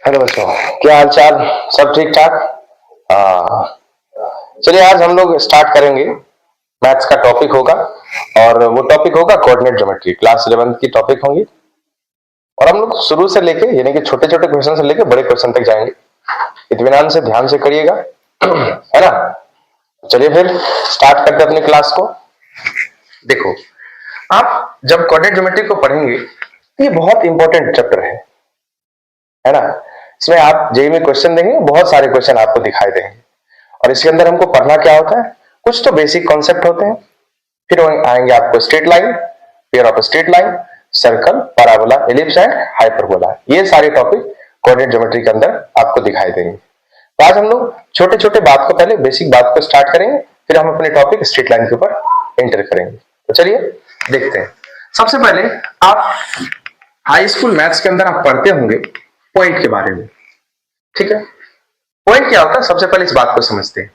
Hello बच्चों, क्या हाल चाल? सब ठीक ठाक? हाँ, चलिए आज हम लोग स्टार्ट करेंगे। मैथ्स का टॉपिक होगा और वो टॉपिक होगा कोऑर्डिनेट ज्योमेट्री। क्लास 11 की टॉपिक होंगी और हम लोग शुरू से लेके यानी कि छोटे छोटे क्वेश्चन से लेके बड़े क्वेश्चन तक जाएंगे। इत्मीनान से ध्यान से करिएगा, है ना? चलिए फिर स्टार्ट करते हैं अपनी क्लास को। देखो, आप जब कोऑर्डिनेट ज्योमेट्री को पढ़ेंगे तो ये बहुत इंपॉर्टेंट चैप्टर है ना? इसमें आप जेईई में क्वेश्चन देंगे, बहुत सारे क्वेश्चन आपको दिखाई देंगे और इसके अंदर हमको पढ़ना क्या होता है, कुछ तो बेसिक कॉन्सेप्ट होते हैं, फिर आएंगे आपको straight line, pair of straight line, circle, parabola, ellipse and hyperbola. ये सारे टॉपिक कोऑर्डिनेट ज्योमेट्री के अंदर आपको दिखाई देंगे। तो आज हम लोग छोटे छोटे बात को, पहले बेसिक बात को स्टार्ट करेंगे, फिर हम अपने टॉपिक स्ट्रेट लाइन के ऊपर एंटर करेंगे। तो चलिए देखते हैं। सबसे पहले आप हाई स्कूल मैथ्स के अंदर आप पढ़ते होंगे पॉइंट के बारे में, ठीक है? पॉइंट क्या होता है, सबसे पहले इस बात को समझते हैं।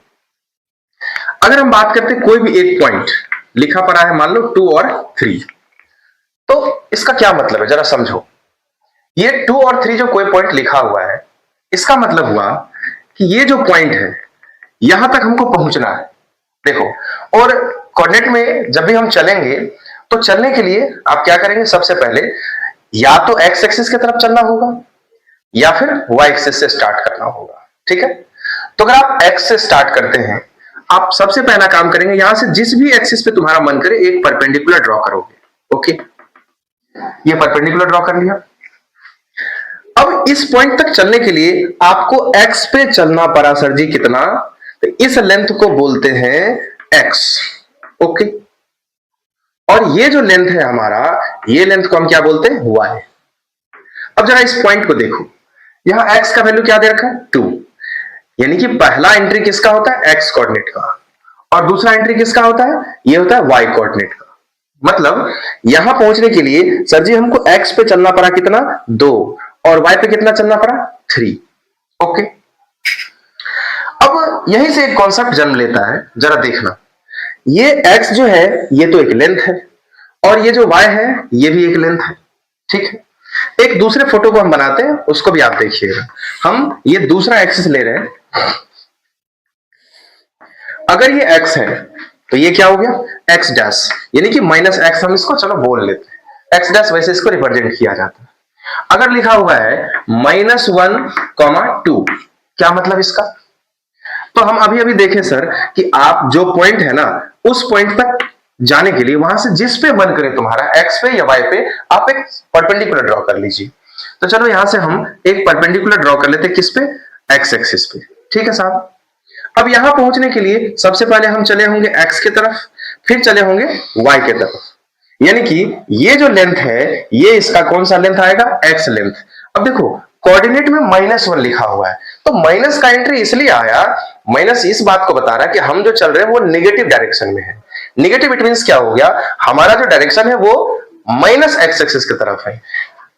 अगर हम बात करते हैं कोई भी एक पॉइंट लिखा पड़ा है, मान लो 2 और 3, तो इसका क्या मतलब है जरा समझो। ये 2 और 3 जो कोई पॉइंट लिखा हुआ है, इसका मतलब हुआ कि ये जो पॉइंट है यहां तक हमको पहुंचना है। देखो, और कोऑर्डिनेट में जब भी हम चलेंगे तो चलने के लिए आप क्या करेंगे, सबसे पहले या तो एक्स एक्सिस की तरफ चलना होगा या फिर वाई एक्सिस से स्टार्ट करना होगा, ठीक है? तो अगर आप एक्स से स्टार्ट करते हैं, आप सबसे पहला काम करेंगे, यहां से जिस भी एक्सिस पे तुम्हारा मन करे एक परपेंडिकुलर ड्रॉ करोगे। ओके, ये परपेंडिकुलर ड्रॉ कर लिया। अब इस पॉइंट तक चलने के लिए आपको एक्स पे चलना पड़ा सर जी, कितना? तो इस लेंथ को बोलते हैं एक्स। ओके, और ये जो लेंथ है हमारा, ये लेंथ को हम क्या बोलते हैं? वाई। अब जरा इस पॉइंट को देखो, यहां x का वैल्यू क्या दे रखा है? 2। यानी कि पहला एंट्री किसका होता है? x कोऑर्डिनेट का, और दूसरा एंट्री किसका होता है? ये होता है y कोऑर्डिनेट का। मतलब यहां पहुंचने के लिए सर जी हमको x पे चलना पड़ा कितना? 2, और y पे कितना चलना पड़ा? 3। ओके, अब यहीं से एक कॉन्सेप्ट जन्म लेता है, जरा देखना। ये x जो है ये तो एक लेंथ है, और ये जो y है ये भी एक लेंथ है, ठीक है? एक दूसरे फोटो को हम बनाते हैं, उसको भी आप देखिएगा। हम ये दूसरा एक्सिस ले रहे हैं। अगर ये x है तो ये क्या हो गया? x डैश, यानी कि माइनस x हम इसको चलो बोल लेते हैं। x डैश वैसे इसको रिप्रेजेंट किया जाता है। अगर लिखा हुआ है -1, 2, क्या मतलब इसका? तो हम अभी अभी देखें सर कि आप जो पॉइंट है ना, उस पॉइंट तक जाने के लिए वहां से जिस पे मन करे तुम्हारा, एक्स पे या वाई पे, आप एक परपेंडिकुलर ड्रॉ कर लीजिए। तो चलो यहां से हम एक परपेंडिकुलर ड्रॉ कर लेते हैं, किस पे? एक्स एक्सिस पे, ठीक है साहब? अब यहां पहुंचने के लिए सबसे पहले हम चले होंगे एक्स की तरफ, फिर चले होंगे वाई की तरफ। यानी कि ये जो लेंथ है ये इसका कौन सा लेंथ आएगा? X length. अब देखो कोऑर्डिनेट में -1 लिखा हुआ है, तो माइनस का एंट्री इसलिए आया, माइनस इस बात को बता रहा है कि हम जो चल रहे हैं वो नेगेटिव डायरेक्शन में है। नेगेटिव इट मींस क्या हो गया, हमारा जो डायरेक्शन है वो माइनस एक्स एक्सिस की तरफ है।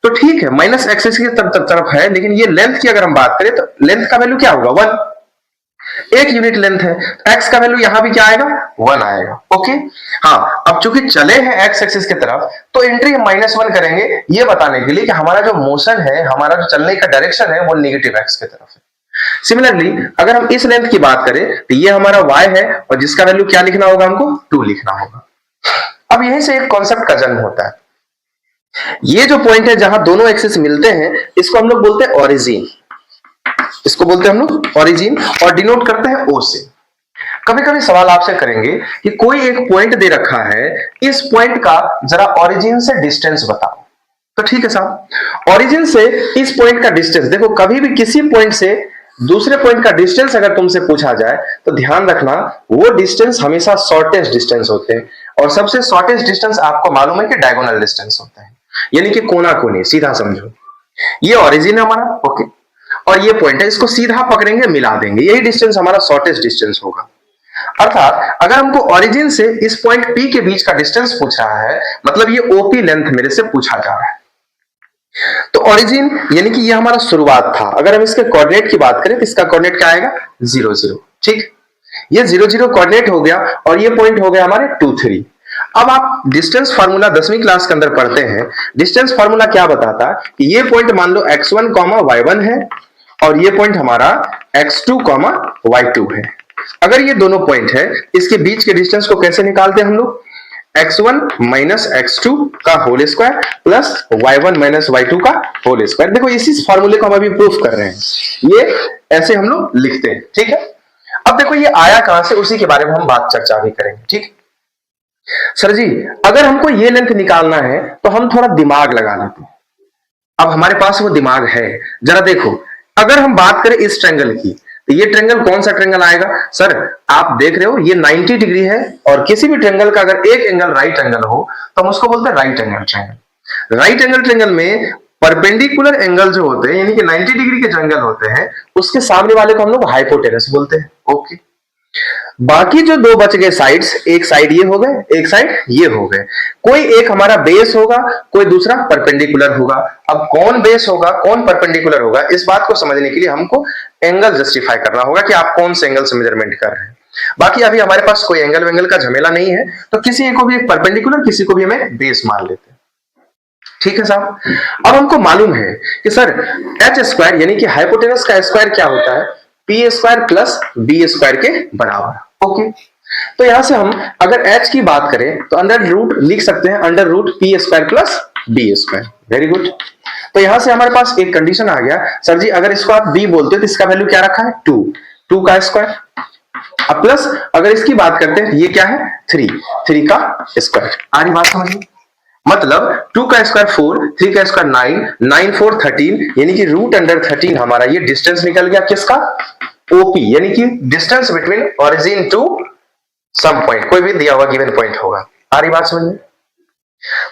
तो ठीक है, माइनस एक्सिस की तरफ है, लेकिन ये लेंथ की अगर हम बात करें तो लेंथ का वैल्यू क्या होगा? 1। एक यूनिट लेंथ है, एक्स का वैल्यू यहां भी क्या आएगा? 1 आएगा। ओके, हाँ, अब चूंकि चले हैं एक्स एक्सिस की तरफ तो एंट्री हम -1 करेंगे, ये बताने के लिए कि हमारा जो मोशन है, हमारा जो चलने का डायरेक्शन है वो नेगेटिव एक्स की तरफ है। सिमिलरली अगर हम इस लेंथ की बात करें तो ये हमारा y है, और जिसका वैल्यू क्या लिखना होगा? हमको 2 लिखना होगा। अब यहीं से एक कॉन्सेप्ट का जन्म होता है। ये जो पॉइंट है जहां दोनों एक्सिस मिलते हैं, इसको हम लोग बोलते हैं ओरिजिन। इसको बोलते हैं हम लोग ओरिजिन, और डिनोट करते हैं O से। कभी कभी सवाल आपसे करेंगे कि कोई एक पॉइंट दे रखा है, इस पॉइंट का जरा ओरिजिन से डिस्टेंस बताओ। तो ठीक है साहब, ओरिजिन से इस पॉइंट का डिस्टेंस देखो, कभी भी किसी पॉइंट से दूसरे पॉइंट का डिस्टेंस अगर तुमसे पूछा जाए तो ध्यान रखना वो डिस्टेंस हमेशा शॉर्टेस्ट डिस्टेंस होते हैं, और सबसे शॉर्टेस्ट डिस्टेंस आपको मालूम है कि डायगोनल डिस्टेंस होता है, यानी कि कोना कोनी। सीधा समझो, ये ओरिजिन है हमारा, ओके, और ये पॉइंट है, इसको सीधा पकड़ेंगे, मिला देंगे, यही डिस्टेंस हमारा शॉर्टेस्ट डिस्टेंस होगा। अर्थात अगर हमको ओरिजिन से इस पॉइंट P के बीच का डिस्टेंस पूछ रहा है, मतलब ये OP लेंथ मेरे से पूछा जा रहा है। तो ओरिजिन यानी कि ये हमारा शुरुआत था। अगर हम इसके कोऑर्डिनेट की बात करें तो इसका कोऑर्डिनेट क्या आएगा? 0 0, ठीक? ये 0 0 कोऑर्डिनेट हो गया, और ये पॉइंट हो गया हमारे 2 3। अब आप डिस्टेंस फार्मूला 10वीं क्लास के अंदर पढ़ते हैं। डिस्टेंस फार्मूला क्या बताता है कि ये पॉइंट मान लो x1, y1 है और ये पॉइंट हमारा x2, y2 है। अगर ये दोनों पॉइंट है, इसके बीच के डिस्टेंस को कैसे निकालते हैं हम लोग? x1 माइनस x2 का whole square plus y1 minus y2 का होल स्क्वायर। देखो इसी फॉर्मूले को हम अभी प्रूफ कर रहे हैं, ये ऐसे हम लोग लिखते हैं, ठीक है। अब देखो ये आया कहां से, उसी के बारे में हम बात चर्चा भी करेंगे, ठीक। सर जी अगर हमको ये लेंथ निकालना है तो हम थोड़ा दिमाग लगा लेते हैं। अब हमारे पास वो दिमाग है, जरा देखो अगर हम बात करें इस ट्रायंगल की, तो ये ट्रायंगल कौन सा ट्रायंगल आएगा? सर आप देख रहे हो ये 90 डिग्री है और किसी भी ट्रायंगल का अगर एक एंगल राइट एंगल हो तो हम उसको बोलते हैं right angle triangle. Right angle triangle में परपेंडिकुलर एंगल जो होते हैं यानी कि 90 डिग्री के जो एंगल होते हैं उसके सामने वाले को हम लोग हाइपोटेनस बोलते हैं, ओके। बाकी जो दो बच गए साइड्स, एक साइड ये हो गए, एक साइड ये हो गए। कोई एक हमारा बेस होगा, कोई दूसरा परपेंडिकुलर होगा। अब कौन बेस होगा, कौन परपेंडिकुलर होगा, इस बात को समझने के लिए हमको एंगल जस्टिफाई करना होगा कि आप कौन से एंगल से मेजरमेंट कर रहे हैं। बाकी अभी हमारे पास कोई एंगल वेंगल का झमेला नहीं है, तो किसी को भी परपेंडिकुलर, किसी को भी हमें बेस मान लेते हैं, ठीक है साहब। अब हमको मालूम है कि सर एच स्क्वायर यानी कि हाइपोटेनस का स्क्वायर क्या होता है? P square plus B square के बराबर, ओके। तो यहां से हम अगर h की बात करें तो अंडर रूट लिख सकते हैं, under root P square plus B square. Very good. तो यहां से हमारे पास एक कंडीशन आ गया, सर जी अगर इसको आप b बोलते हो तो इसका वैल्यू क्या रखा है? 2 का स्क्वायर। अब प्लस अगर इसकी बात करते हैं ये क्या है? 3 का स्क्वायर। आ रही बात समझ में? मतलब 2 का स्क्वायर 4, 3 का स्क्वायर 9, 9 4 13 यानी कि रूट अंडर 13 हमारा ये डिस्टेंस निकल गया किसका? OP यानी कि distance between origin to some point, कोई भी दिया हुआ गिवन पॉइंट होगा। आ रही बात समझ में?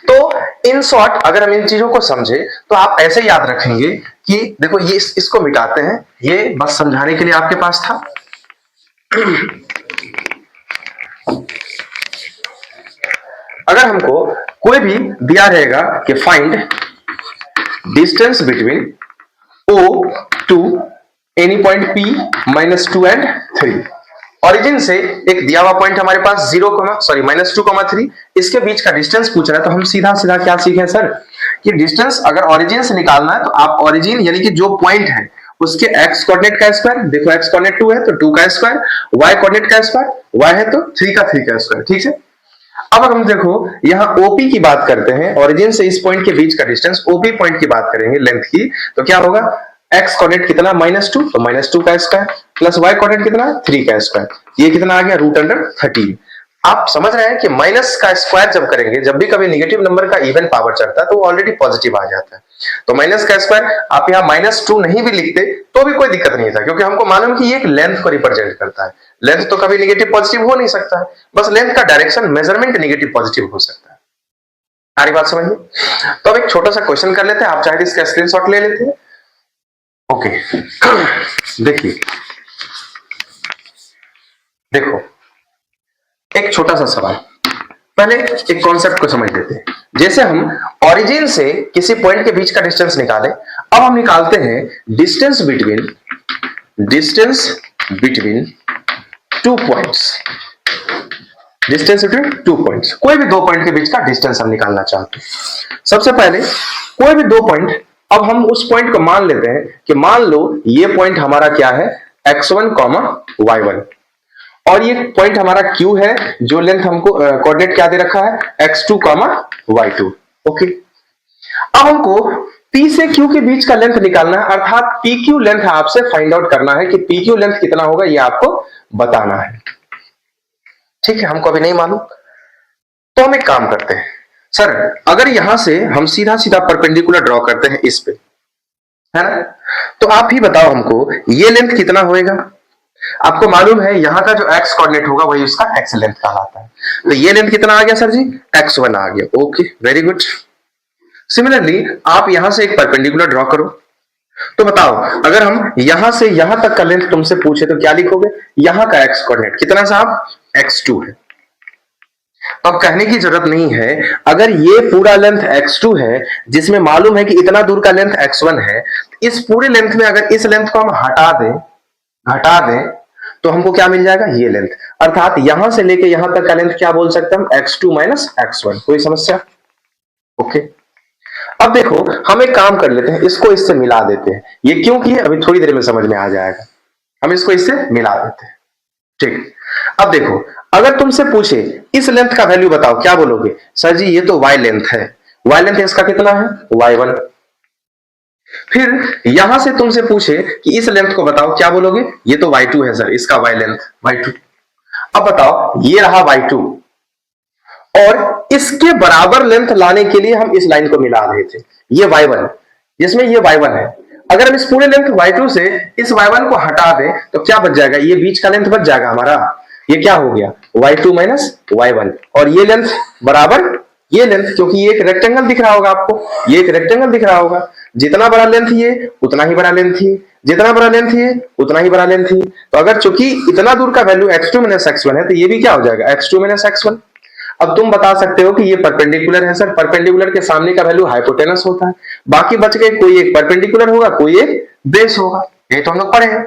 तो इन शॉर्ट अगर हम इन चीजों को समझे तो आप ऐसे याद रखेंगे कि देखो ये इसको मिटाते हैं, ये बस समझाने के लिए आपके पास था। अगर हमको कोई भी दिया रहेगा कि find distance between O to any point P minus 2 and 3, origin से एक दिया हुआ पॉइंट हमारे पास माइनस 2, 3, इसके बीच का डिस्टेंस पूछ रहा है, तो हम सीधा सीधा क्या सीखे सर कि डिस्टेंस अगर ओरिजिन से निकालना है तो आप ओरिजिन यानी कि जो पॉइंट है उसके x कोऑर्डिनेट का स्क्वायर, देखो x कोऑर्डिनेट 2 है तो 2 का स्क्वायर, y कोऑर्डिनेट का स्क्वायर, y है तो 3 का स्क्वायर, ठीक है। अब हम देखो यहाँ OP की बात करते हैं, ओरिजिन से इस पॉइंट के बीच का डिस्टेंस OP पॉइंट की बात करेंगे लेंथ की, तो क्या होगा? x कोऑर्डिनेट कितना? -2, तो -2 का स्क्वायर प्लस y कोऑर्डिनेट कितना? 3 का स्क्वायर, ये कितना आ गया? Root under 13। आप समझ रहे हैं कि माइनस का स्क्वायर जब करेंगे, जब भी कभी नेगेटिव नंबर का इवन पावर चढ़ता है तो वो ऑलरेडी पॉजिटिव आ जाता है। तो माइनस का स्क्वायर आप यहाँ -2 नहीं भी लिखते तो भी कोई दिक्कत नहीं था, क्योंकि हमको मालूम कि ये एक लेंथ को रिप्रेजेंट करता है। लेंथ तो कभी नेगेटिव पॉजिटिव हो नहीं सकता है, बस लेंथ का डायरेक्शन मेजरमेंट नेगेटिव पॉजिटिव हो सकता है। सारी बात समझिए। तो अब एक छोटा सा क्वेश्चन कर लेते हैं, आप चाहे इसका स्क्रीनशॉट ले लेते हैं। ओके देखिए, देखो एक छोटा सा सवाल, पहले एक कॉन्सेप्ट को समझ लेते हैं। जैसे हम ओरिजिन से किसी पॉइंट के बीच का डिस्टेंस निकाले, अब हम निकालते हैं distance between two points, distance between two points, कोई भी दो पॉइंट के बीच का डिस्टेंस हम निकालना चाहते हैं। सबसे पहले कोई भी दो पॉइंट, अब हम उस पॉइंट को मान लेते हैं कि मान लो ये पॉइंट हमारा क्या है? x1, y1, और ये पॉइंट हमारा Q है, जो लेंथ हमको कोऑर्डिनेट क्या दे रखा है? x2, y2, okay. अब हमको P से Q के बीच का लेंथ निकालना है, अर्थात PQ लेंथ आपसे फाइंड आउट करना है कि PQ लेंथ कितना होगा, ये आपको बताना है, ठीक है। हमको अभी नहीं मालूम, तो हम एक काम करते हैं, सर अगर यहां से हम सीधा सीधा परपेंडिकुलर ड्रॉ करते हैं इस पे, है ना, तो आप ही बताओ हमको ये लेंथ कितना होएगा? आपको मालूम है यहां का जो x कोऑर्डिनेट होगा वही उसका x लेंथ कहलाता है। तो ये लेंथ कितना आ गया सर जी? x1 आ गया, ओके वेरी गुड। सिमिलरली आप यहां से एक परपेंडिकुलर ड्रॉ करो, तो बताओ अगर हम यहां से यहां तक का लेंथ तुमसे पूछे तो क्या लिखोगे? यहां का x कोऑर्डिनेट कितना साहब? x2 है। अब कहने की जरूरत नहीं है, अगर ये पूरा लेंथ x2 है जिसमें मालूम है कि इतना दूर का लेंथ x1 है, इस पूरे लेंथ में अगर इस लेंथ को हम हटा दें तो हमको क्या मिल जाएगा, ये लेंथ। अर्थात यहां से लेके यहां तक का लेंथ क्या बोल सकते हैं हम, x2 माइनस x1। कोई समस्या? ओके। अब देखो हम एक काम कर लेते हैं, इसको इससे मिला देते हैं। ये क्यों किए अभी थोड़ी देर में समझ में आ जाएगा। हम इसको इससे मिला देते हैं, ठीक। अब देखो अगर तुमसे पूछे इस लेंथ का वैल्यू बताओ, क्या बोलोगे? सर जी ये तो y लेंथ है, y लेंथ इसका कितना है, y1। फिर यहां से तुमसे पूछे कि इस लेंथ को बताओ, क्या बोलोगे? ये तो y2 है सर, इसका y लेंथ y2। अब बताओ ये रहा y2 और इसके बराबर लेंथ लाने के लिए हम इस लाइन को मिला रहे थे, ये y1 जिसमें ये y1 है। अगर हम इस पूरे लेंथ y2 से इस y1 को हटा दें तो क्या बच जाएगा, ये बीच का लेंथ बच जाएगा हमारा। ये क्या हो गया, y2 माइनस y1, और ये लेंथ बराबर ये लेंथ, क्योंकि ये एक रेक्टेंगल दिख रहा होगा आपको, ये एक रेक्टेंगल दिख रहा होगा। जितना बड़ा लेंथ ये उतना ही बड़ा लेंथ ये, जितना बड़ा लेंथ ये उतना ही बड़ा लेंथ ये। तो अगर चूंकि इतना दूर का वैल्यू x2 माइनस x1 है तो ये भी क्या हो जाएगा, x2 माइनस x1। अब तुम बता सकते हो कि ये परपेंडिकुलर है सर, परपेंडिकुलर के सामने का वैल्यू हाइपोटेनस होता है। बाकी बच गए, कोई एक परपेंडिकुलर होगा, कोई एक बेस होगा, ये तो हम लोग पढ़े हैं।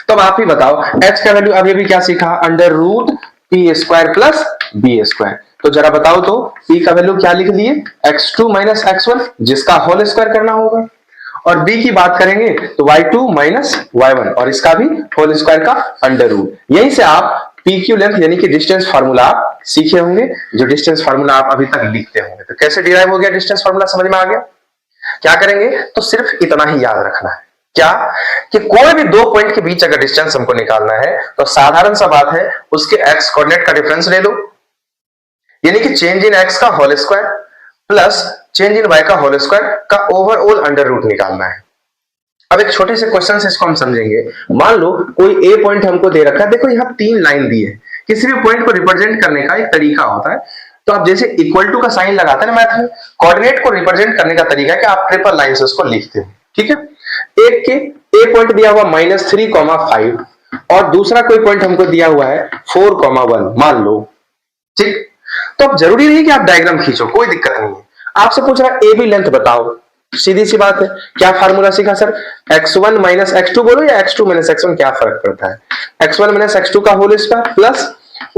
तो अब आप ही बताओ h का वैल्यू, अब ये भी क्या सीखा, under root P square plus B square. तो जरा बताओ तो p का वैल्यू क्या लिख लिए, x2 माइनस x1 जिसका होल स्क्वायर करना होगा, और b की बात करेंगे तो y2 माइनस y1 और इसका भी होल स्क्वायर का अंडर रूट। यहीं से आप PQ लेंथ यानी कि डिस्टेंस फार्मूला आप सीखे होंगे, जो डिस्टेंस फार्मूला आप अभी तक लिखते होंगे। तो कैसे डिराइव हो गया डिस्टेंस फार्मूला, समझ में आ गया? क्या करेंगे तो सिर्फ इतना ही याद रखना है, क्या कि कोई भी दो पॉइंट के बीच अगर डिस्टेंस हमको निकालना है तो साधारण सा बात है, उसके x कोऑर्डिनेट का डिफरेंस ले लो, यानी कि चेंज इन x का whole square plus change in y का होल स्क्वायर का ओवरऑल अंडर रूट निकालना है। अब एक छोटे से क्वेश्चन से इसको हम समझेंगे। मान लो कोई ए पॉइंट हमको दे रखा है, देखो यहाँ 3 लाइन दी है। किसी भी पॉइंट को रिप्रेजेंट करने का एक तरीका होता है, तो आप जैसे इक्वल टू का साइन लगाते हैं ना मैथ में, कोऑर्डिनेट को रिप्रेजेंट करने का तरीका है कि आप ट्रिपल लाइन से उसको लिखते हो, ठीक है। एक के ए पॉइंट दिया हुआ -3,5 और दूसरा कोई पॉइंट हमको दिया हुआ है 4,1 मान लो, ठीक। तो अब जरूरी नहीं कि आप डायग्राम खींचो, कोई दिक्कत नहीं है। आपसे पूछ रहा है ए बी लेंथ बताओ, सीधी सी बात है। क्या फार्मूला सीखा सर, x1 माइनस x2 बोलो या x2 माइनस x1, क्या फर्क पड़ता है, x1 माइनस x2 का होल स्क्वायर प्लस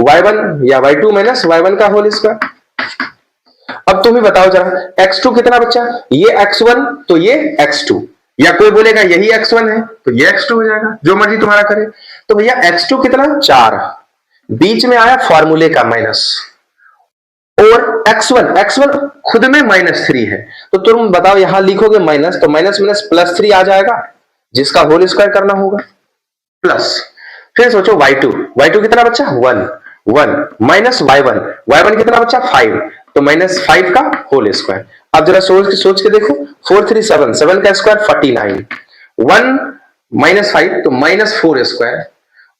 y1 या y2 माइनस y1 का होल स्क्वायर। अब तुम ही बताओ जरा, x2 कितना बच्चा, ये x1 तो ये x2, या कोई बोलेगा यही x1 है तो ये x2 हो जाएगा, जो मर्जी तुम्हारा करे। तो भैया x2 कितना 4, बीच में आया फॉर्मूले का माइनस, और x1 खुद में -3 है, तो तुम बताओ यहां लिखोगे माइनस तो माइनस माइनस +3 आ जाएगा जिसका होल स्क्वायर करना होगा, प्लस फिर सोचो y2 कितना बच्चा 1 माइनस y1 कितना बच्चा 5, तो -5 का होल स्क्वायर। अब जरा सोच के देखो, 4 3 7 का स्क्वायर 49, 1 -5 तो -4 स्क्वायर,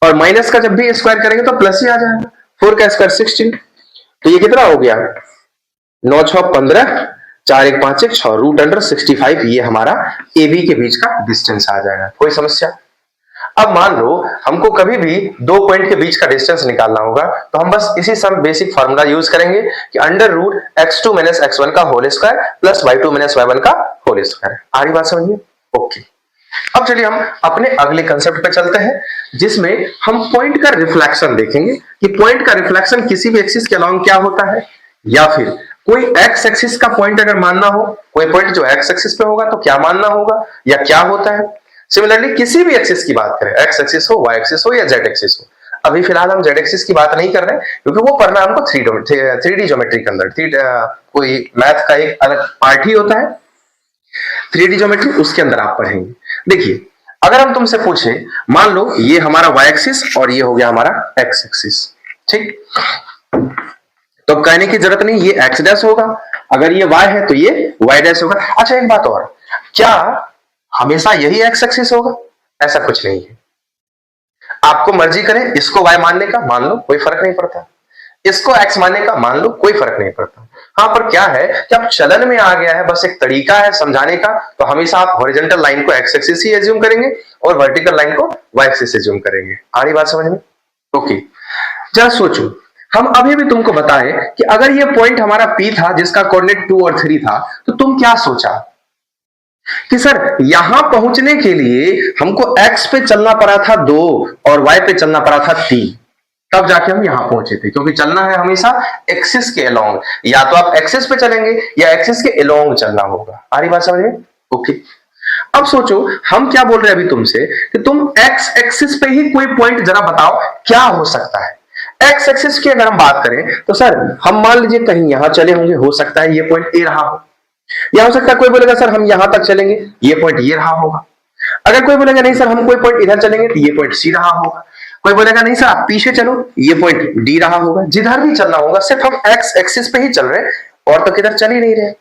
और माइनस का जब भी स्क्वायर करेंगे तो प्लस ही आ जाएगा, 4 का स्क्वायर 16, तो ये कितना हो गया 9 6 15 4 1 5 1 6 रूट अंडर 65, ये हमारा ए बी के बीच का डिस्टेंस आ जाएगा। कोई समस्या? अब मान लो हमको कभी भी दो पॉइंट के बीच का डिस्टेंस निकालना होगा, तो हम बस इसी सम बेसिक फार्मूला यूज करेंगे कि under root x2 minus x1 का whole square plus y2 minus y1 का होल स्क्वायर। आ रही बात समझिए? ओके। अब चलिए हम अपने अगले कंसेप्ट पे चलते हैं, जिसमें हम पॉइंट का रिफ्लेक्शन देखेंगे कि पॉइंट का रिफ्लेक्शन किसी भी एक्सिस के अलोंग क्या होता है, या फिर कोई एक्स एक्सिस का पॉइंट अगर मानना हो, कोई पॉइंट जो एक्स एक्सिस पे होगा तो क्या मानना होगा या क्या होता है। सिमिलरली किसी भी एक्सिस की बात करें, एक्स एक्सिस हो, वाई एक्सिस हो या जेड एक्सिस हो। अभी फिलहाल हम जेड एक्सिस की बात नहीं कर रहे क्योंकि वो पढ़ना हमको 3D ज्योमेट्री के अंदर, कोई मैथ का एक अलग पार्ट ही होता है 3D ज्योमेट्री, उसके अंदर आप पढ़ेंगे। देखिए अगर हम तुमसे पूछे, मान लो ये हमारा y एक्सिस और ये हो गया हमारा x एक्सिस, ठीक। तो कहने की जरूरत नहीं, ये x डैश होगा, अगर ये y है तो ये y डैश होगा। अच्छा एक बात और, क्या हमेशा यही x एक्सिस होगा? ऐसा कुछ नहीं है। आपको मर्जी करे इसको y मानने का, मान लो, कोई फर्क नहीं पड़ता, इसको x मानने का मान लो, कोई फर्क नहीं पड़ता। हाँ पर क्या है कि अब चलन में आ गया है, बस एक तरीका है समझाने का, तो हमेशा आप हॉरिजॉन्टल लाइन को x एक्सिस ही एज्यूम करेंगे और वर्टिकल लाइन को y एक्सिस एज्यूम करेंगे। आ रही बात समझ में? ओके। जरा सोचो, हम अभी भी तुमको बताएं कि अगर ये पॉइंट हमारा P था जिसका कोऑर्डिनेट 2 और 3 था, तो तुम क्या सोचा कि सर यहां पहुंचने के लिए हमको x पे चलना पड़ा था 2 और y पे चलना पड़ा था 3, तब जाके हम यहां पहुंचे थे, क्योंकि चलना है हमेशा एक्सिस के अलोंग, या तो आप एक्सिस पे चलेंगे या एक्सिस के अलोंग चलना होगा। आ रही बात समझ में? ओके। अब सोचो हम क्या बोल रहे हैं अभी तुमसे कि तुम एक्स एक्सिस पे ही कोई पॉइंट जरा बताओ क्या हो सकता है। एक्स एक्सिस की अगर हम बात करें तो सर हम मान लीजिए कहीं यहां चले होंगे, हो सकता है ये पॉइंट ए रहा हो, या हो सकता है कोई बोलेगा सर हम यहां तक चलेंगे, ये पॉइंट ये रहा होगा। अगर कोई बोलेगा नहीं सर हम कोई पॉइंट इधर चलेंगे तो ये पॉइंट सी रहा होगा। कोई बोलेगा नहीं सर आप पीछे चलो, ये पॉइंट डी रहा होगा। जिधर भी चलना होगा सिर्फ हम एक्स एक्सिस पे ही चल रहे हैं और तो किधर चल ही नहीं रहे।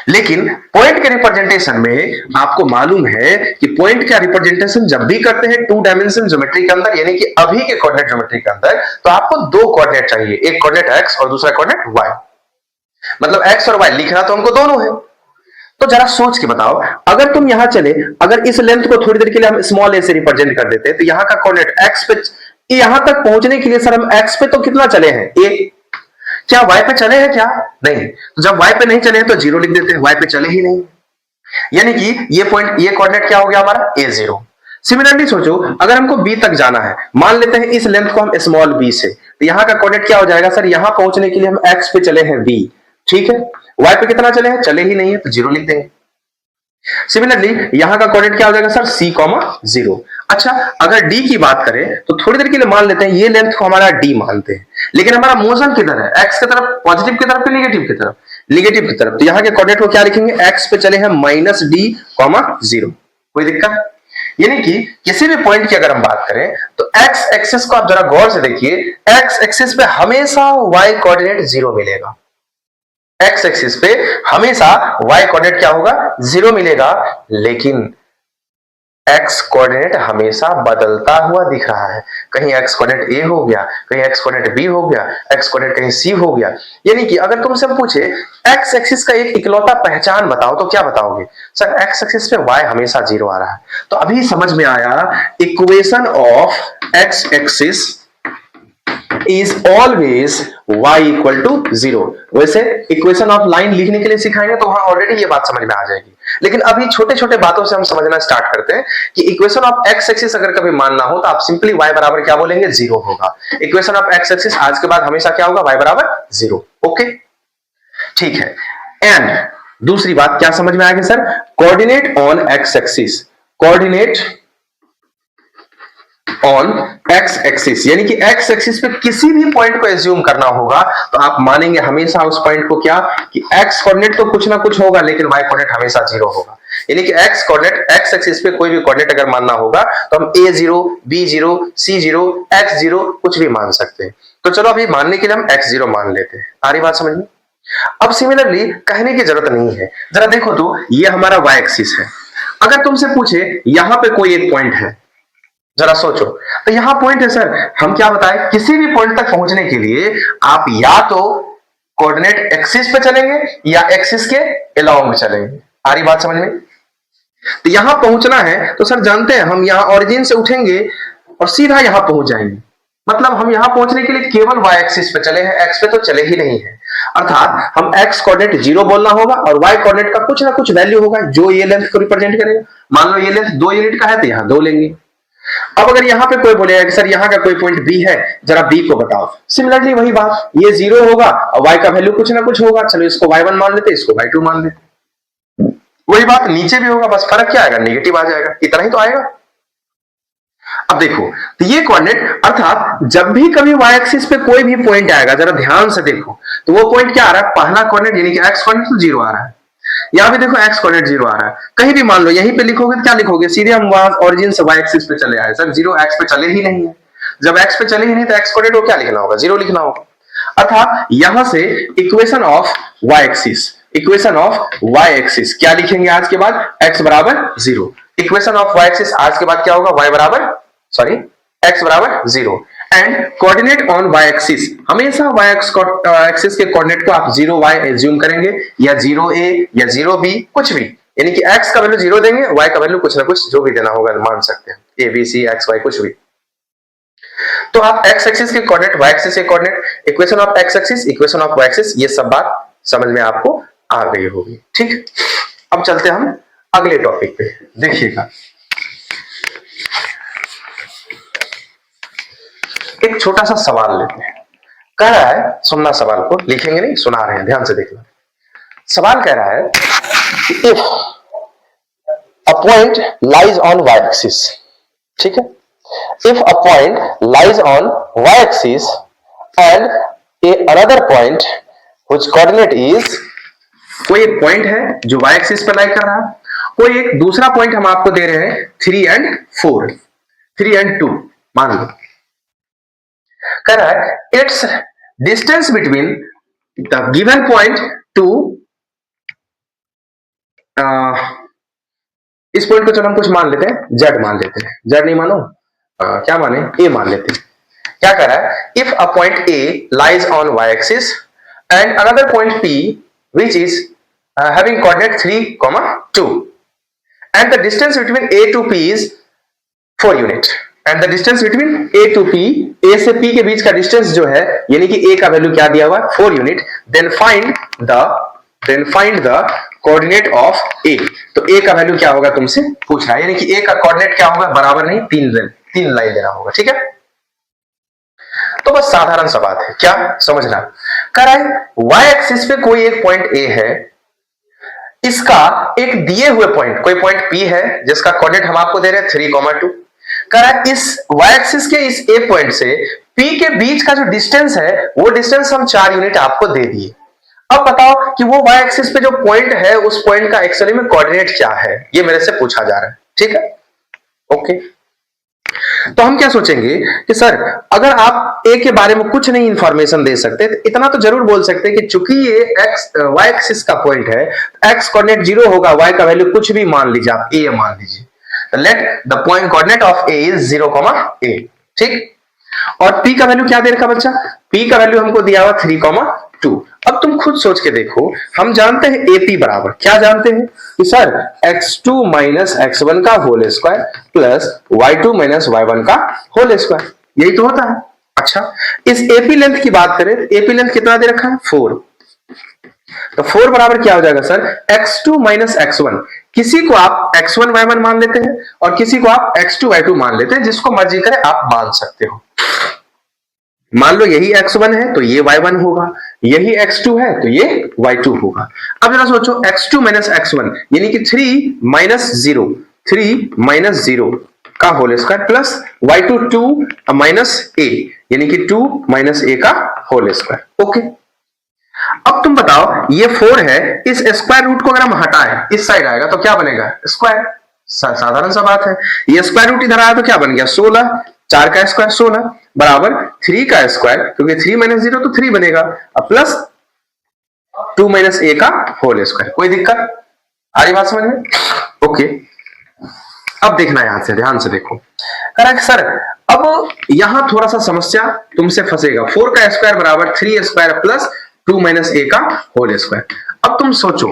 लेकिन पॉइंट के रिप्रेजेंटेशन में आपको मालूम है कि पॉइंट का रिप्रेजेंटेशन जब भी करते हैं 2 डायमेंशन ज्योमेट्री के अंदर, यानी कि अभी के कोऑर्डिनेट ज्योमेट्री के अंदर, तो आपको 2 कोऑर्डिनेट चाहिए, एक कोऑर्डिनेट एक्स और दूसरा कोऑर्डिनेट वाई। मतलब एक्स और वाई लिखना तो हमको दोनों है। तो जरा सोच के बताओ, अगर तुम यहां चले, अगर इस लेंथ को थोड़ी देर के लिए हम स्मॉल ए से रिप्रेजेंट कर देते तो यहां का कोऑर्डिनेट एक्स पे, यहां तक पहुंचने के लिए सर हम एक्स पे तो कितना चले हैं ए, क्या वाई पे चले हैं क्या? नहीं। तो जब वाई पे नहीं चले हैं तो 0 लिख देते हैं, वाई पे चले ही नहीं, यानी कि ये पॉइंट, ये कोऑर्डिनेट क्या हो गया हमारा a0। सिमिलरली सोचो अगर हमको b तक जाना है, मान लेते हैं इस लेंथ को हम स्मॉल b से, तो यहां का कोऑर्डिनेट क्या हो जाएगा सर, यहां पहुंचने के लिए हम x पे चले हैं b, ठीक है। y पे कितना चले हैं? चले ही नहीं है, तो 0 लिख देंगे। सिमिलरली यहां का कोऑर्डिनेट क्या हो जाएगा सर c, 0। अच्छा अगर d की बात करें तो थोड़ी देर के लिए मान लेते हैं ये लेंथ को हमारा d मानते हैं, लेकिन हमारा मोशन किधर है? x की तरफ, पॉजिटिव की तरफ, नेगेटिव की तरफ? नेगेटिव की तरफ। तो यहां के कोऑर्डिनेट को क्या लिखेंगे? x पे चले हैं -d, 0। कोई दिक्कत? यानी कि किसी भी पॉइंट की अगर हम बात करें तो x एक्सिस को आप जरा गौर से देखिए, x एक्सिस पे हमेशा y कोऑर्डिनेट 0 मिलेगा। x एक्सिस पे हमेशा y कोऑर्डिनेट क्या होगा? 0 मिलेगा। लेकिन x कोऑर्डिनेट हमेशा बदलता हुआ दिख रहा है, कहीं x कोऑर्डिनेट a हो गया, कहीं x कोऑर्डिनेट b हो गया, x कोऑर्डिनेट कहीं c हो गया। यानी कि अगर तुमसे पूछे x एक्सिस का एक इकलौता पहचान बताओ तो क्या बताओगे? सर x एक्सिस पे y हमेशा 0 आ रहा है। तो अभी समझ में आया, equation of x axis is always y equal to 0। वैसे इक्वेशन ऑफ लाइन लिखने के लिए सिखाएंगे तो वहां ऑलरेडी ये बात समझ में आ जाएगी, लेकिन अभी छोटे छोटे बातों से हम समझना स्टार्ट करते हैं कि इक्वेशन ऑफ x एक्सिस अगर कभी मानना हो तो आप सिंपली y बराबर क्या बोलेंगे? 0 होगा। इक्वेशन ऑफ x एक्सिस आज के बाद हमेशा क्या होगा? y बराबर 0। ओके ठीक है। एंड दूसरी बात क्या समझ में आ गई sir? Coordinate on x axis, coordinate on x axis, यानी कि x एक्सिस पे किसी भी पॉइंट को एज्यूम करना होगा तो आप मानेंगे हमेशा उस पॉइंट को क्या, कि x कोऑर्डिनेट तो कुछ ना कुछ होगा लेकिन y कोऑर्डिनेट हमेशा 0 होगा। यानी कि x कोऑर्डिनेट, x एक्सिस पे कोई भी कोऑर्डिनेट अगर मानना होगा तो हम a0, b0, c0, x0 कुछ भी मान सकते हैं। तो चलो अभी मानने के लिए हम x0 मान लेते हैं। आ रही बात समझ में? अब सिमिलरली कहने की जरूरत नहीं है, जरा देखो तो ये हमारा y एक्सिस है। अगर तुमसे पूछे यहां पे कोई एक पॉइंट है, जरा सोचो, तो यहां पॉइंट है सर, हम क्या बताएं, किसी भी पॉइंट तक पहुंचने के लिए आप या तो कोऑर्डिनेट एक्सिस पे चलेंगे या एक्सिस के अलोंग चलेंगे। आ रही बात समझ में? तो यहां पहुंचना है तो सर जानते हैं हम यहां ओरिजिन से उठेंगे और सीधा यहां पहुंच जाएंगे। मतलब हम यहां पहुंचने के लिए केवल y एक्सिस पे चले हैं, x पे तो चले ही नहीं है। अर्थात हम x कोऑर्डिनेट 0 बोलना होगा और y कोऑर्डिनेट का कुछ ना कुछ वैल्यू होगा जो ये लेंथ को रिप्रेजेंट करेगा। मान लो ये लेंथ 2 यूनिट का है तो यहां 2 लेंगे। अब अगर यहां पे कोई बोलेगा कि सर यहां का कोई पॉइंट बी है, जरा बी को बताओ। सिमिलरली वही बात, ये 0 होगा और y का वैल्यू कुछ ना कुछ होगा। चलो इसको y1 मान लेते, इसको y2 मान लेते। वही बात नीचे भी होगा, बस फर्क क्या आएगा? नेगेटिव आ जाएगा, इतना ही तो आएगा। अब देखो तो ये कोऑर्डिनेट, अर्थात जब भी कभी y एक्सिस पे कोई भी पॉइंट आएगा, जरा ध्यान से देखो तो वो पॉइंट क्या आ रहा है? पहला कोऑर्डिनेट यानी कि x कोऑर्डिनेट तो 0 आ रहा है। यहां भी देखो x कोऑर्डिनेट 0 आ रहा है। कहीं भी मान लो यहीं पे लिखोगे तो क्या लिखोगे? सीधे हम वहां ओरिजिन से y एक्सिस पे चले आए, सर 0 x पे चले ही नहीं है। जब x पे चले ही नहीं तो x कोऑर्डिनेट को क्या लिखना होगा? 0 लिखना होगा। अर्थात यहां से equation of y axis, equation of y axis क्या लिखेंगे आज के बाद? x बराबर 0। इक्वेशन ऑफ y एक्सिस आज के बाद क्या होगा? y बराबर, सॉरी, x बराबर 0। And coordinate on y axis, हमेशा y एक्सिस के कोऑर्डिनेट को आप 0y एज्यूम करेंगे या 0a या 0b, कुछ भी, यानी कि x का वैल्यू 0 देंगे, y का वैल्यू कुछ ना कुछ जो भी देना होगा मान सकते हैं, a b c x y कुछ भी। तो आप x एक्सिस के कोऑर्डिनेट, y एक्सिस के coordinate, equation of x axis, equation of y axis, ये सब बात समझ में आपको आ गई होगी। ठीक, अब चलते हम अगले टॉपिक पे देखिएगा, एक छोटा सा सवाल लेते हैं। कह रहा है, सुनना सवाल को, लिखेंगे नहीं, सुना रहे हैं, ध्यान से देखना। सवाल कह रहा है if a point lies on y axis, ठीक है, if a point lies on y axis and a another point which coordinate is, कोई एक पॉइंट है जो y एक्सिस पर लाई कर रहा है, कोई एक दूसरा पॉइंट हम आपको दे रहे हैं 3 and 4, 3 and 2 मान लो। कह रहा है it's distance between the given point two, इस पॉइंट को चलो हम कुछ मान लेते हैं, z मान लेते हैं, z नहीं मानो, क्या माने, a मान लेते हैं। क्या कह रहा है, if a point a lies on y axis and another point p which is having coordinate 3, 2 and the distance between a to p is 4 unit and the distance between a to p, a से p के बीच का distance जो है, यानी कि a का value क्या दिया हुआ है 4 unit, then find the coordinate of a। तो a का वैल्यू क्या होगा तुमसे पूछ रहा है, यानी कि a का कोऑर्डिनेट क्या होगा, बराबर नहीं, 3 लाइन देना होगा, ठीक है। तो बस साधारण सा बात है, क्या समझना। कह रहा है y एक्सिस पे कोई एक पॉइंट a है, इसका एक दिए हुए पॉइंट, कोई पॉइंट p है जिसका कोऑर्डिनेट हम आपको दे रहे हैं 3, 2। कह रहा है इस y एक्सिस के इस a पॉइंट से p के बीच का जो डिस्टेंस है, वो डिस्टेंस हम 4 यूनिट आपको दे दिए। अब बताओ कि वो y एक्सिस पे जो पॉइंट है, उस पॉइंट का एक्चुअली में कोऑर्डिनेट क्या है, ये मेरे से पूछा जा रहा है, ठीक है, ओके। तो हम क्या सोचेंगे कि सर अगर आप a के बारे में कुछ नहीं इंफॉर्मेशन दे सकते, तो इतना तो जरूर बोल सकते हैं कि चूंकि ये y एक्सिस का पॉइंट है, x कोऑर्डिनेट 0 होगा, y का वैल्यू कुछ भी मान लीजिए, आप a मान लीजिए, तो let the point coordinate of a is 0, a, ठीक। और p का वैल्यू क्या दे रखा बच्चा, p का वैल्यू हमको दिया हुआ 3, 2। अब तुम खुद सोच के देखो, हम जानते हैं AP बराबर, क्या जानते हैं कि सर x2 माइनस x1 का whole square plus y2 minus y1 का होल स्क्वायर, यही तो होता है। अच्छा, इस AP लेंथ की बात करें, AP लेंथ कितना दे रखा है 4, तो 4 बराबर क्या हो जाएगा सर, x2 माइनस x1। किसी को आप x1 y1 मान लेते हैं और किसी को आप x2 y2 मान लेते हैं, जिसको मर्जी करें आप मान सकते हो। मान लो यही x1 है तो ये y1 होगा, यही x2 है तो ये y2 होगा। अब जरा सोचो x2 माइनस x1 यानी कि 3 माइनस 0 का whole square plus y2 2 minus a यानी कि 2 माइनस a का होल स्क्वायर, ओके। अब तुम बताओ ये 4 है, इस स्क्वायर रूट को अगर हम हटाएं, इस साइड आएगा तो क्या बनेगा स्क्वायर, साधारण सा बात है। ये स्क्वायर रूट इधर आया तो क्या बन गया 16, 4 का स्क्वायर 16 बराबर 3 का स्क्वायर, क्योंकि 3 माइनस 0 तो 3 बनेगा, अब प्लस 2 माइनस a का होल स्क्वायर। कोई दिक्कत आ रही बात समझ में, ओके। अब देखना यहां से, ध्यान से देखो, करेक्ट सर। अब यहां थोड़ा सा समस्या तुमसे फंसेगा, 4 का स्क्वायर बराबर 3 स्क्वायर प्लस 2 माइनस a का होल स्क्वायर। अब तुम सोचो,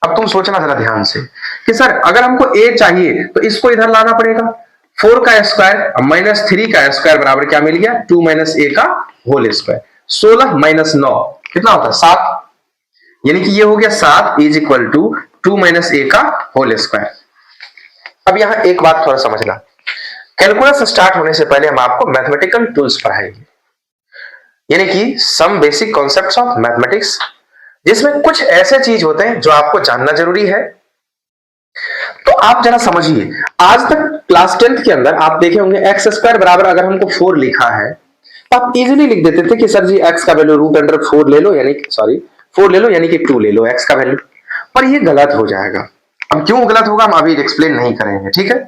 अब तुम सोचना जरा ध्यान से कि सर अगर हमको a चाहिए तो इसको इधर लाना पड़ेगा, 4 का स्क्वायर माइनस 3 का स्क्वायर बराबर क्या मिल गया 2 माइनस a का होल स्क्वायर। 16 माइनस 9 कितना होता है 7, यानी कि ये हो गया 7 is equal to 2 minus a का होल स्क्वायर। अब यहां एक बात थोड़ा समझना, कैलकुलस स्टार्ट होने से पहले हम आपको मैथमेटिकल टूल्स पढ़ाएंगे, यानी कि some basic concepts of mathematics, जिसमें कुछ ऐसे चीज होते हैं जो आपको जानना जरूरी है। तो आप जरा समझिए, आज तक क्लास 10th के अंदर आप देखे होंगे एक्स स्क्वायर बराबर अगर हमको 4 लिखा है तो आप इजीली लिख देते थे कि सर जी एक्स का वैल्यू रूट अंडर 4 ले लो, यानी कि 4 ले लो यानी कि 2 ले लो एक्स का वैल्यू। पर ये गलत हो जाएगा। अब क्यों गलत होगा हम अभी एक्सप्लेन नहीं करेंगे, ठीक है।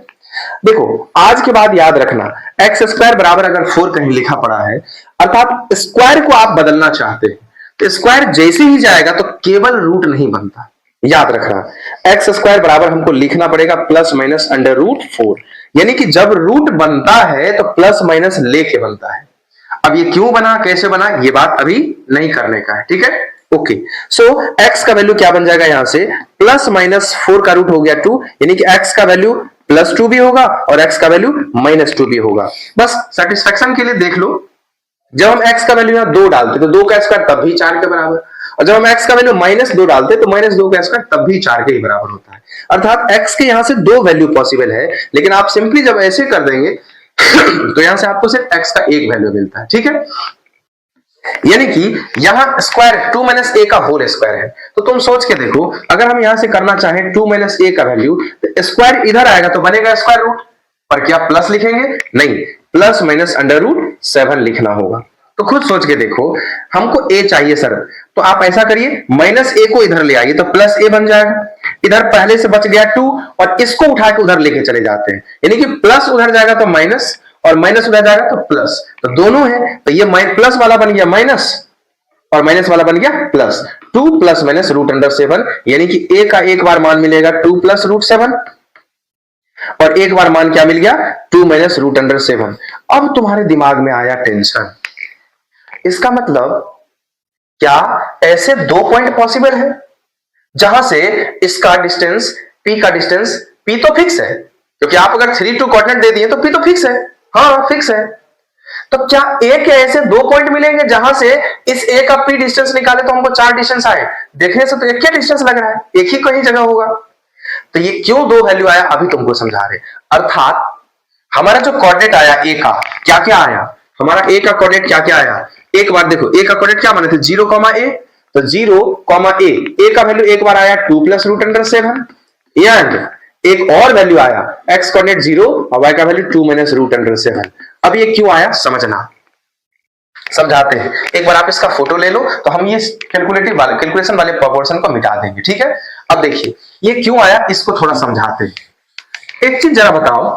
देखो आज के बाद याद रखना, एक्स स्क्वायर बराबर अगर 4 कहीं लिखा पड़ा है, अर्थात स्क्वायर को आप बदलना चाहते हैं, तो स्क्वायर जैसे ही जाएगा तो केवल रूट नहीं बनता, याद रखना। एक्स स्क्वायर बराबर हमको लिखना पड़ेगा प्लस माइनस अंडर रूट 4, यानी कि जब रूट बनता है तो प्लस माइनस लेके बनता है। अब ये क्यों बना, कैसे बना, ये बात अभी नहीं करने का है, ठीक है, ओके। सो एक्स का वैल्यू क्या बन जाएगा, यहां से प्लस माइनस 4 का रूट हो गया 2, यानी कि एक्स का वैल्यू प्लस 2 भी होगा और एक्स का वैल्यू माइनस 2 भी होगा। बस सेटिस्फेक्शन के लिए देख लो, जब हम x का वैल्यू यहां 2 डालते तो 2 का स्क्वायर तब भी 4 के बराबर, और जब हम x का वैल्यू -2 डालते हैं तो -2 का स्क्वायर तब भी 4 के ही बराबर होता है। अर्थात x के यहां से 2 वैल्यू पॉसिबल है, लेकिन आप सिंपली जब ऐसे कर देंगे तो यहां से आपको सिर्फ x का एक वैल्यू मिलता है। ठीक है, यानी कि यहां स्क्वायर 2 - a का होल स्क्वायर है। तो तुम सोच के देखो, अगर हम यहां से करना चाहें 2 - a का वैल्यू, तो स्क्वायर इधर आएगा तो बनेगा स्क्वायर रूट, पर क्या प्लस लिखेंगे? नहीं, प्लस माइनस √7 लिखना होगा। तो खुद सोच के देखो, हमको a चाहिए सर, तो आप ऐसा करिए -a को इधर ले आइए तो +a बन जाएगा। इधर पहले से बच गया 2 और इसको उठा के उधर लेके चले जाते हैं, यानी कि प्लस उधर जाएगा तो माइनस और माइनस उधर जाएगा तो प्लस, तो दोनों है, तो ये प्लस वाला बन गया माइनस और माइनस वाला बन गया प्लस। 2 + -√7, यानी कि a का एक बार मान मिलेगा 2 + √7 और एक बार मान क्या मिल गया? 2 - √7। अब तुम्हारे दिमाग में आया टेंशन, इसका मतलब क्या ऐसे 2 पॉइंट पॉसिबल है जहां से इसका डिस्टेंस p का डिस्टेंस p तो फिक्स है, क्योंकि आप अगर 3 2 कोऑर्डिनेट दे दिए तो p तो फिक्स है, हाँ फिक्स है। तो क्या a के ऐसे 2 पॉइंट मिलेंगे जहां से इस a का p डिस्टेंस निकाले तो हमको 4 डिस्टेंस आए? देखने से तो एक ही डिस्टेंस लग रहा है, एक ही कहीं जगह होगा। तो ये क्यों 2 वैल्यू आया अभी तुमको समझा रहे। अर्थात हमारा जो कोऑर्डिनेट आया a का, क्या क्या आया? हमारा a का कोऑर्डिनेट क्या क्या आया? एक बार देखो, a का कोऑर्डिनेट क्या बने थे? 0, a, तो 0, a का वैल्यू एक बार आया 2 + √7 एंड एक और वैल्यू आया x कोऑर्डिनेट 0 और y का वैल्यू 2 - √7। अब ये क्यों आया समझना, समझाते हैं। एक बार आप इसका फोटो ले लो तो हम ये कैलकुलेशन वाले प्रोपोर्शन को मिटा देंगे। ठीक है, अब देखिए ये क्यों आया, इसको थोड़ा समझाते हैं। एक चीज जरा बताओ,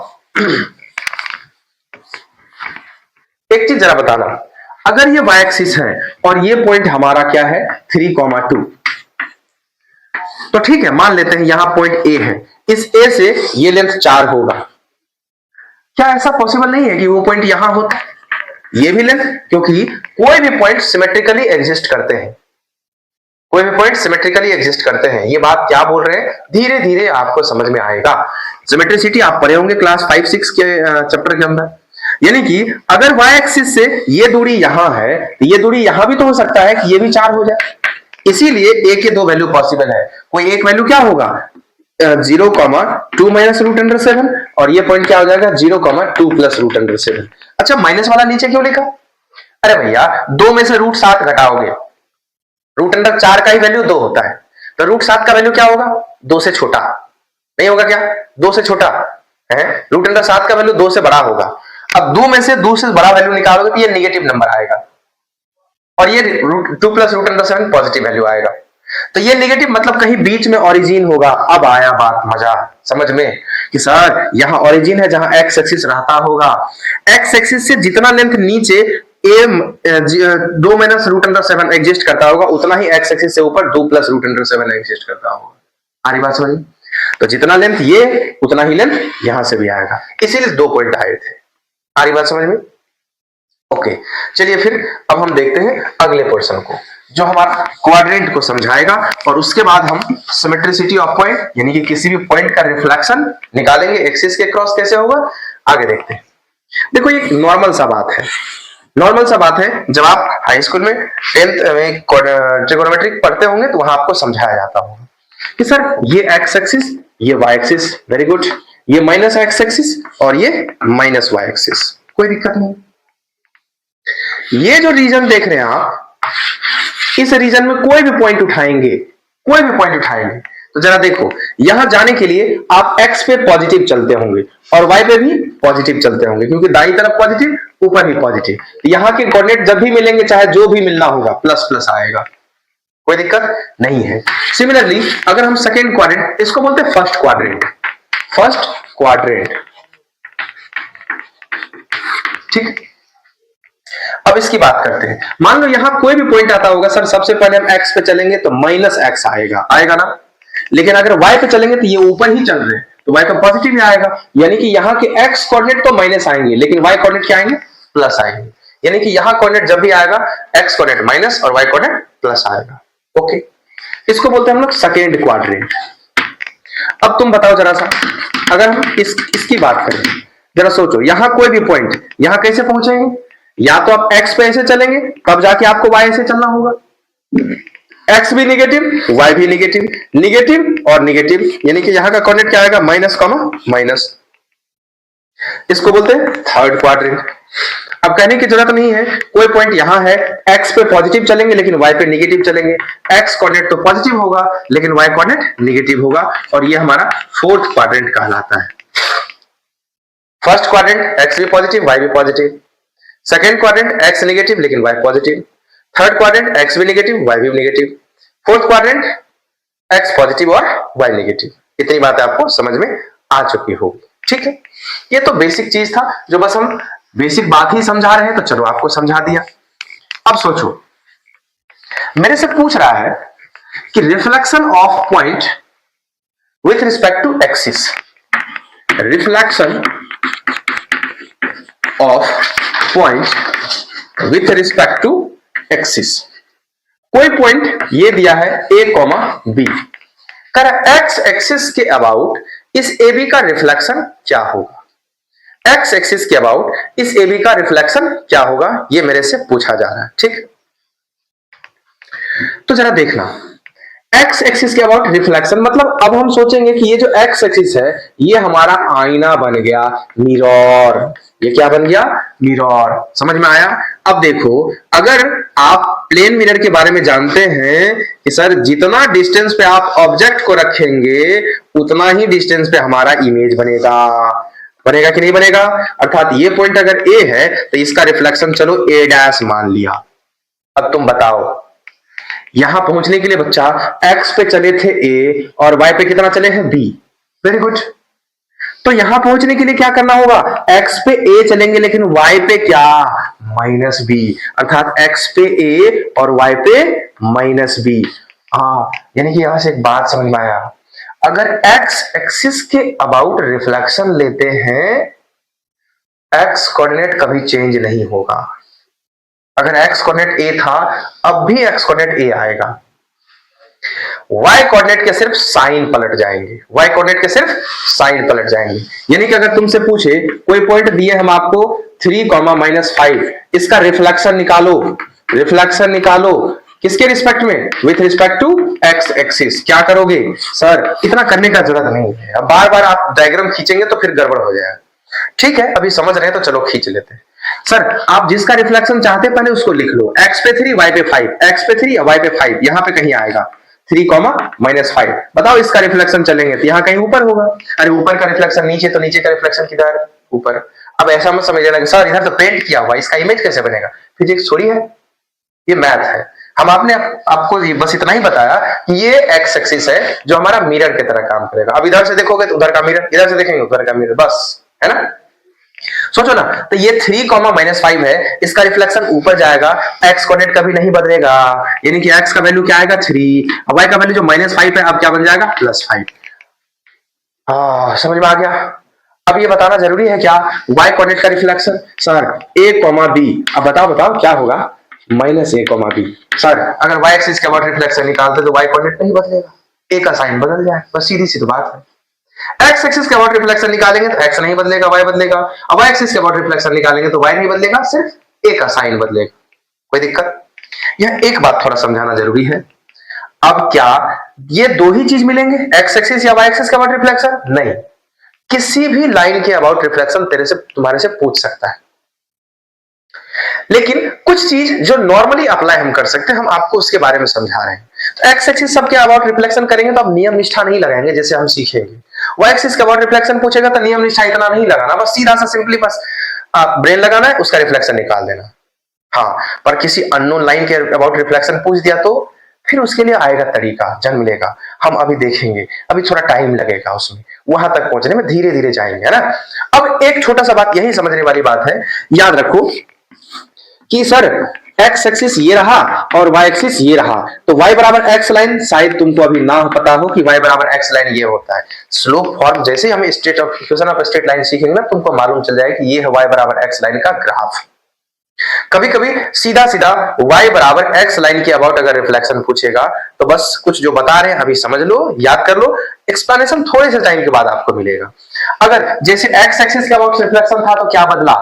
एक चीज जरा बताना, अगर ये y एक्सिस है और ये पॉइंट हमारा क्या है 3, 2, तो ठीक है, मान लेते हैं यहां पॉइंट a है, इस a से ये लेंथ 4 होगा। क्या ऐसा पॉसिबल नहीं है कि वो पॉइंट यहां होता? ये भी लेंथ, क्योंकि कोई भी पॉइंट सिमेट्रिकली एग्जिस्ट करते हैं, कोई भी पॉइंट सिमेट्रिकली एग्जिस्ट करते हैं। ये बात क्या बोल रहे हैं, धीरे धीरे आपको समझ में आएगा। सिमेट्रिसिटी आप पढ़े होंगे क्लास 5 6 के चैप्टर के अंदर। यानी कि अगर y एक्सिस से ये दूरी यहां है तो ये दूरी यहां भी तो हो सकता है कि ये भी 4 हो जाए, इसीलिए a के 2 वैल्यू पॉसिबल है। कोई एक वैल्यू क्या होगा 0, 2 - √7 और ये पॉइंट क्या हो जाएगा 0, 2 + √7। अच्छा, माइनस वाला नीचे क्यों लिखा? अरे भैया 2 में से √7 घटाओगे, √4 का ही वैल्यू 2 होता है, तो √7 का वैल्यू क्या होगा 2 से छोटा नहीं होगा क्या? 2 से छोटा है, √7 का वैल्यू 2 से बड़ा होगा। अब 2 में से 2 से बड़ा वैल्यू निकालोगे तो ये नेगेटिव नंबर आएगा और ये 2 + √7 पॉजिटिव वैल्यू आएगा। तो ये नेगेटिव मतलब कहीं बीच में ओरिजिन होगा। अब आया बात मजा समझ में कि सर यहां ओरिजिन है जहां x एक्सिस रहता होगा, x एक्सिस से जितना लेंथ नीचे a 2 - √7 एग्जिस्ट करता होगा उतना ही x एक्सिस से ऊपर 2 + √7 एग्जिस्ट करता होगा। आ रही बात समझ में? तो जितना लेंथ ये उतना ही लेंथ यहां से भी आएगा, इसीलिए 2 पॉइंट आए थे। आ रही बात समझ में? ओके, चलिए फिर अब हम देखते हैं अगले पोर्शन को जो हमारा क्वाड्रेंट को समझाएगा और उसके बाद हम सिमेट्रिसिटी ऑफ पॉइंट यानी कि किसी भी पॉइंट का रिफ्लेक्शन निकालेंगे एक्सिस के क्रॉस कैसे होगा, आगे देखते हैं। देखो एक नॉर्मल सा बात है, नॉर्मल सा बात है, जब आप हाई स्कूल में 10th में ट्रिगोनोमेट्री पढ़ते होंगे तो वहां आपको समझाया जाता होगा कि सर ये x एक्सिस, ये y एक्सिस, वेरी गुड, ये -x एक्सिस और ये -y एक्सिस, कोई दिक्कत नहीं। ये जो रीजन देख रहे हैं आप, इस रीजन में कोई भी पॉइंट उठाएंगे, कोई भी पॉइंट उठाएंगे तो जरा देखो, यहां जाने के लिए आप x पे पॉजिटिव चलते होंगे और y पे भी पॉजिटिव चलते होंगे, क्योंकि दाईं तरफ पॉजिटिव ऊपर भी पॉजिटिव। यहां के कोऑर्डिनेट जब भी मिलेंगे चाहे जो भी मिलना होगा प्लस प्लस आएगा, कोई दिक्कत नहीं है। सिमिलरली अगर हम सेकेंड क्वाड्रेंट, इसको बोलते हैं फर्स्ट क्वाड्रेंट, फर्स्ट क्वाड्रेंट, ठीक। अब इसकी बात करते हैं, मान लो यहां कोई भी पॉइंट आता होगा, सर सबसे पहले हम x पे चलेंगे तो -x आएगा, आएगा ना, लेकिन अगर y पे चलेंगे तो ये ऊपर ही चल रहे हैं तो y का पॉजिटिव ही आएगा, यानी कि यहाँ के x कोऑर्डिनेट तो माइनस आएंगे लेकिन y कोऑर्डिनेट क्या आएंगे प्लस आएंगे, यानी कि यहाँ कोऑर्डिनेट जब भी आएगा x कोऑर्डिनेट माइनस और y कोऑर्डिनेट प्लस आएगा। ओके, इसको बोलते हैं हम लोग सेकेंड क्वाड्रेंट। अब तुम बताओ जरा सा, अगर हम इसकी बात करें, जरा सोचो यहां कोई भी पॉइंट, यहां कैसे पहुंचेंगे, या तो आप x पे ऐसे चलेंगे तब जाके आपको y से चलना होगा, एक्स भी निगेटिव, वाई भी निगेटिव, निगेटिव और निगेटिव, यानी कि यहां का कोऑर्डिनेट क्या आएगा, माइनस कॉमा माइनस। इसको बोलते हैं थर्ड क्वाड्रेंट। अब कहने की जरूरत नहीं है, कोई पॉइंट यहां है, एक्स पे पॉजिटिव चलेंगे लेकिन वाई पे निगेटिव चलेंगे, एक्स कोऑर्डिनेट तो पॉजिटिव होगा लेकिन वाई कोऑर्डिनेट निगेटिव होगा, और ये हमारा फोर्थ क्वाड्रेंट कहलाता है। फर्स्ट क्वाड्रेंट एक्स भी पॉजिटिव वाई भी positive, second quadrant X negative लेकिन Y positive, third quadrant X भी निगेटिव वाई भी negative, fourth quadrant X positive और वाई नेगेटिव। इतनी बातें आपको समझ में आ चुकी होगी, ठीक है। ये तो बेसिक चीज था, जो बस हम बेसिक बात ही समझा रहे हैं, तो चलो आपको समझा दिया। अब सोचो, मेरे से पूछ रहा है कि reflection of point with respect to axis, reflection of point with respect to axis. कोई पॉइंट ये दिया है a, b, कर एक्स एक्सिस के अबाउट इस ए बी का रिफ्लेक्शन क्या होगा, एक्स एक्सिस के अबाउट इस ए बी का रिफ्लेक्शन क्या होगा, ये मेरे से पूछा जा रहा है, ठीक। तो जरा देखना, एक्स एक्सिस के अबाउट रिफ्लेक्शन मतलब अब हम सोचेंगे कि ये जो एक्स एक्सिस है ये हमारा आईना बन गया, मिरर। ये क्या बन गया, मिरर। समझ में आया। अब देखो, अगर आप प्लेन मिरर के बारे में जानते हैं कि सर जितना डिस्टेंस पे आप ऑब्जेक्ट को रखेंगे उतना ही डिस्टेंस पे हमारा इमेज बनेगा, बनेगा कि नहीं बनेगा। अर्थात ये पॉइंट अगर ए है तो इसका रिफ्लेक्शन चलो ए डैश मान लिया। अब तुम बताओ, यहां पहुंचने के लिए बच्चा एक्स पे चले थे ए और वाई पे कितना चले हैं बी, वेरी गुड। तो यहां पहुंचने के लिए क्या करना होगा, एक्स पे ए चलेंगे लेकिन वाई पे क्या, माइनस बी, अर्थात एक्स पे ए और वाई पे माइनस बी। यानी कि यहां से एक बात समझ में आया, अगर एक्स एक्सिस के अबाउट रिफ्लेक्शन लेते हैं, एक्स कोऑर्डिनेट कभी चेंज नहीं होगा। अगर एक्स कोऑर्डिनेट ए था, अब भी एक्स कोऑर्डिनेट ए आएगा, वाई कोऑर्डिनेट के सिर्फ साइन पलट जाएंगे, वाई कोऑर्डिनेट के सिर्फ साइन पलट जाएंगे। यानी कि अगर तुमसे पूछे कोई पॉइंट दिए हम आपको 3,-5, इसका रिफ्लेक्शन निकालो, रिफ्लेक्शन निकालो किसके रिस्पेक्ट में, with respect to X axis. क्या करोगे सर, इतना करने का जरूरत नहीं है, अब बार बार आप डायग्राम खींचेंगे तो फिर गड़बड़ हो जाएगा। ठीक है, अभी समझ रहे हैं तो चलो खींच लेते हैं। सर आप जिसका रिफ्लेक्शन चाहते हैं पहले उसको लिख लो, एक्स पे 3 वाई पे 5, एक्स पे 3 वाई पे 5, यहां पे कहीं आएगा 3,-5। बताओ इसका रिफ्लेक्शन चलेंगे तो यहां कहीं ऊपर होगा। अरे ऊपर का रिफ्लेक्शन नीचे, तो नीचे का रिफ्लेक्शन किधर, ऊपर। अब ऐसा मत समझ लेना सर इधर तो पेंट किया हुआ, इसका इमेज कैसे बनेगा, फिजिक्स थोड़ी है, ये मैथ है। हम आपने आपको बस इतना ही बताया कि ये एक्स एक्सिस है जो हमारा मिरर की तरह काम करेगा। अब इधर से देखोगे तो उधर का मिरर, इधर से देखेंगे उधर का मिरर, बस, है ना। सोचो ना, तो ये 3,-5 है, इसका रिफ्लेक्शन ऊपर जाएगा, एक्स कोऑर्डिनेट कभी नहीं बदलेगा, यानी कि एक्स का वैल्यू क्या आएगा 3, और वाई का वैल्यू जो -5 है अब क्या बन जाएगा +5। समझ में आ गया। अब ये बताना जरूरी है क्या, वाई कोऑर्डिनेट का रिफ्लेक्शन, सर a, b, अब बताओ क्या होगा, -a, b। सर अगर वाई एक्सिस के अबाउट रिफ्लेक्शन निकालते तो वाई कोऑर्डिनेट नहीं बदलेगा, a का साइन बदल जाए, बस सीधी सी तो बात है। एक्स एक्सिस के अबाउट रिफ्लेक्शन निकालेंगे तो एक्स नहीं बदलेगा, वाई बदलेगा, अब वाई एक्सिस के अबाउट रिफ्लेक्शन निकालेंगे तो वाई नहीं बदलेगा, सिर्फ ए का साइन बदलेगा। कोई दिक्कत। यह एक बात थोड़ा समझाना जरूरी है। अब क्या ये दो ही चीज मिलेंगे, एक्स एक्सिस या वाई एक्सिस के अबाउट रिफ्लेक्शन? नहीं, किसी भी लाइन के अबाउट रिफ्लेक्शन तेरे से तुम्हारे से पूछ सकता है, लेकिन कुछ चीज जो नॉर्मली अप्लाई हम कर सकते हैं, हम आपको उसके बारे में समझा रहे हैं। तो एक्स एक्सिस सबके अबाउट रिफ्लेक्शन करेंगे तो अब नियम निष्ठा नहीं लगाएंगे जैसे हम सीखेंगे। वाई एक्सिस के अबाउट रिफ्लेक्शन पूछेगा तो नियम निष्ठा इतना नहीं लगाना, बस सीधा सा सिंपली बस ब्रेन लगाना है, उसका रिफ्लेक्शन निकाल देना। हाँ, पर किसी अननोन लाइन के अबाउट रिफ्लेक्शन पूछ दिया तो फिर उसके लिए आएगा तरीका, जन्म लेगा, हम अभी देखेंगे, अभी थोड़ा टाइम लगेगा उसमें, वहां तक पहुंचने में धीरे धीरे जाएंगे, है ना। अब एक छोटा सा बात यही समझने वाली बात है, याद रखो कि सर एक्स एक्सिस ये रहा और वाई एक्सिस ये रहा, तो y बराबर एक्स लाइन, शायद तुमको अभी ना पता हो कि y बराबर एक्स लाइन ये होता है। स्लोप फॉर्म जैसे हम straight of equation of straight line सीखेंगे ना, तुमको मालूम चल जाएगा कि ये है y बराबर एक्स लाइन का ग्राफ। कभी कभी सीधा सीधा y बराबर एक्स लाइन के अबाउट अगर रिफ्लेक्शन पूछेगा तो बस कुछ जो बता रहे हैं अभी समझ लो, याद कर लो, एक्सप्लेनेशन थोड़े से टाइम के बाद आपको मिलेगा। अगर जैसे एक्स एक्सिस के अबाउट रिफ्लेक्शन था तो क्या बदला,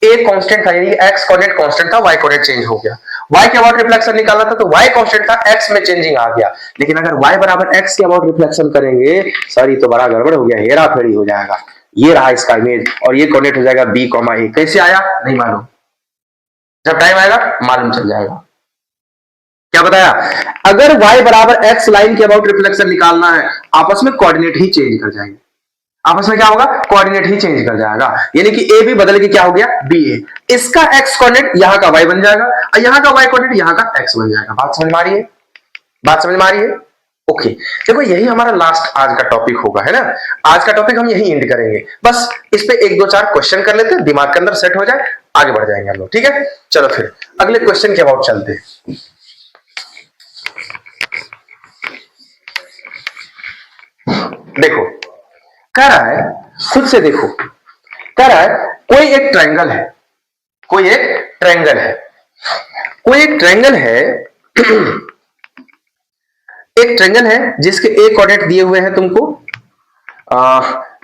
a कांस्टेंट था, यानी x कोऑर्डिनेट कांस्टेंट था, y कोऑर्डिनेट चेंज हो गया, y के अबाउट रिफ्लेक्शन निकालना था तो y कांस्टेंट था, x में चेंजिंग आ गया। लेकिन अगर y बराबर x के अबाउट रिफ्लेक्शन करेंगे सॉरी तो बड़ा गड़बड़ हो गया, हेरा फेरी हो जाएगा। ये रहा इसका इमेज और ये कोऑर्डिनेट हो जाएगा b, a। कैसे आया नहीं मालूम, जब टाइम आएगा मालूम चल जाएगा। क्या बताया, अगर y बराबर x लाइन के अबाउट रिफ्लेक्शन निकालना है, आपस में कोऑर्डिनेट ही चेंज कर जाएंगे। आपस में क्या होगा, कोऑर्डिनेट ही चेंज कर जाएगा, यानी कि ए बी बदल के क्या हो गया बी ए। इसका x कोऑर्डिनेट यहां का y बन जाएगा और यहां का y कोऑर्डिनेट यहां का x बन जाएगा। बात समझ में आ रही है, बात समझ में आ रही है? ओके देखो यही हमारा लास्ट आज का टॉपिक होगा, है ना। आज का टॉपिक हम यही एंड करेंगे, बस इस पे एक दो चार क्वेश्चन कर लेते हैं, दिमाग के अंदर सेट हो जाए, आगे बढ़ जाएंगे हम लोग। ठीक है, चलो फिर अगले क्वेश्चन के अबाउट चलते हैं। देखो कह रहा है, खुद से देखो, कह रहा है कोई एक ट्रायंगल है, कोई एक ट्रायंगल है, कोई एक ट्रायंगल है एक ट्रायंगल है जिसके ए कोऑर्डिनेट दिए हुए हैं तुमको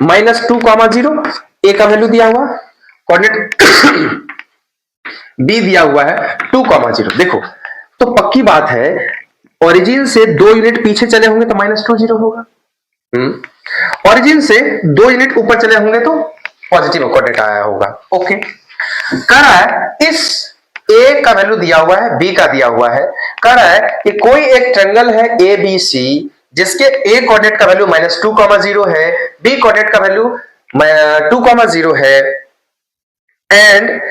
-2,0, ए का वैल्यू दिया हुआ, कोऑर्डिनेट बी दिया हुआ है 2,0। देखो तो पक्की बात है ओरिजिन से 2 यूनिट पीछे चले होंगे तो -20 होगा, ओरिजिन से 2 यूनिट ऊपर चले होंगे तो पॉजिटिव कोऑर्डिनेट आया होगा। ओके कह रहा है इस ए का वैल्यू दिया हुआ है, बी का दिया हुआ है, कह रहा है कि कोई एक ट्रायंगल है ए बी सी जिसके ए कोऑर्डिनेट का वैल्यू -2,0 है, बी कोऑर्डिनेट का वैल्यू 2,0 है and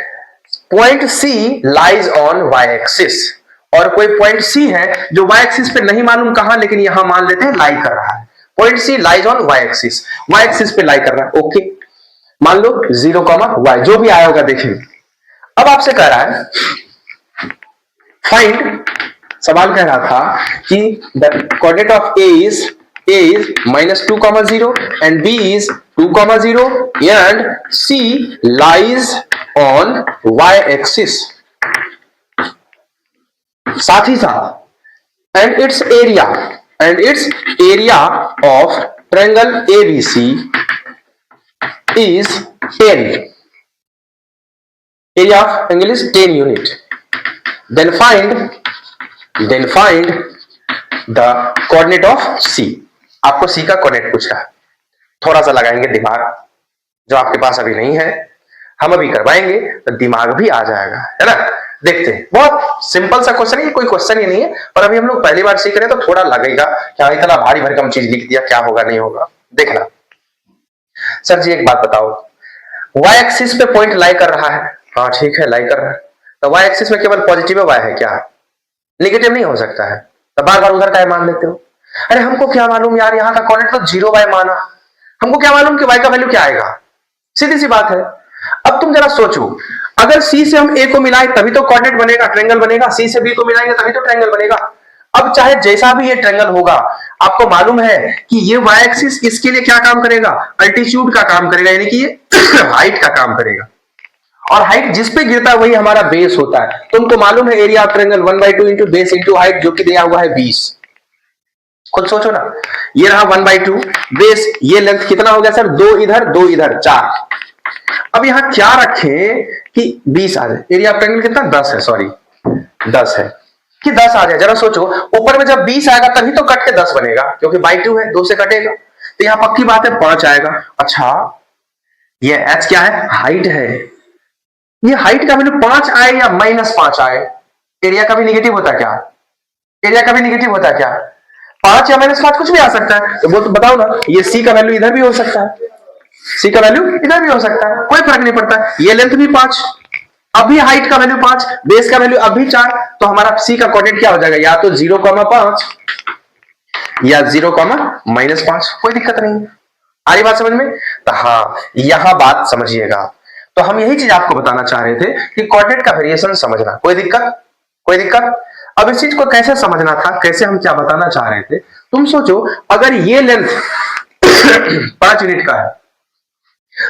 point C lies on Y axis. और कोई पॉइंट सी है जो वाई एक्सिस पे नहीं मालूम कहां, लेकिन यहां मान लेते हैं लाई कर रहा है। Point C lies on Y axis, Y axis पे लाई कर रहा है। ओके मान लो 0, y जो भी आया होगा देखेंगे। अब आपसे कह रहा है फाइंड, सवाल कह रहा था कि the coordinate of A is -2,0 and B is 2,0 and C lies on y axis, साथ ही साथ and its area of triangle ABC is 10, area of triangle is 10 unit. Then find the coordinate of C। आपको C का coordinate पूछा है, थोड़ा सा लगाएंगे दिमाग जो आपके पास अभी नहीं है, हम अभी करवाएंगे तो दिमाग भी आ जाएगा, है ना। देखते हैं, बहुत सिंपल सा क्वेश्चन है, कोई क्वेश्चन ही नहीं है, पर अभी हम लोग पहली बार सीख रहे हैं तो थोड़ा लगेगा क्या इतना भारी भरकम चीज लिख दिया, क्या होगा नहीं होगा। देखना सर जी एक बात बताओ, y एक्सिस पे पॉइंट लाई कर रहा है, हाँ ठीक है लाई कर रहा है, तो y एक्सिस में केवल पॉजिटिव y है क्या, नेगेटिव नहीं हो सकता है, तो बार बार उधर का मान लेते हो। अरे हमको क्या मालूम यार, यहाँ का कोऑर्डिनेट तो 0y माना, हमको क्या मालूम कि y का वैल्यू क्या आएगा, सीधी सी बात है। अब तुम जरा सोचो, अगर C से हम A को मिलाए तभी तो कोऑर्डिनेट बनेगा, ट्रायंगल बनेगा, C से B को मिलाएंगे तभी तो ट्रायंगल बनेगा। अब चाहे जैसा भी ये ट्रायंगल होगा, आपको मालूम है कि ये y एक्सिस इसके लिए क्या काम करेगा, अल्टीट्यूड का काम करेगा, यानी कि ये हाइट का काम करेगा, और हाइट जिस पे गिरता है वही हमारा बेस होता है। तुमको मालूम है area of triangle 1/2 into base into height, जो कि दिया हुआ है 20। खुद सोचो ना, ये रहा 1/2 बेस, ये लेंथ कितना हो गया सर, 2 इधर 2 इधर 4। अब यहां क्या रखें कि 20 आ जाए, एरिया ऑफ ट्रायंगल कितना 10 है, सॉरी 10 है कि 10 आ जाए। जरा सोचो ऊपर में जब 20 आएगा तभी तो कट के 10 बनेगा, क्योंकि 2 है, 2 से कटेगा, तो यहां पक्की बात है 5 आएगा। अच्छा ये h क्या है, हाइट है, ये हाइट का वैल्यू 5 आए या -5 आए, एरिया का भी निगेटिव होता क्या, एरिया का भी निगेटिव होता क्या, 5 या -5 कुछ भी आ सकता है। तो वो तो बताओ ना, ये c का वैल्यू इधर भी हो सकता है, c का वैल्यू इधर भी हो सकता है, कोई फर्क नहीं पड़ता। ये लेंथ भी 5, अभी हाइट का वैल्यू 5, बेस का वैल्यू अभी 4, तो हमारा C का कोऑर्डिनेट क्या हो जाएगा, या तो 0,5 या 0,-5, कोई दिक्कत नहीं है। आ रही बात समझ में? तो हाँ यहां बात समझिएगा, तो हम यही चीज आपको बताना चाह रहे थे कि कोऑर्डिनेट का वेरिएशन समझना, कोई दिक्कत, कोई दिक्कत। अब इस चीज को कैसे समझना था, कैसे हम क्या बताना चाह रहे थे, तुम सोचो अगर ये लेंथ 5 यूनिट का है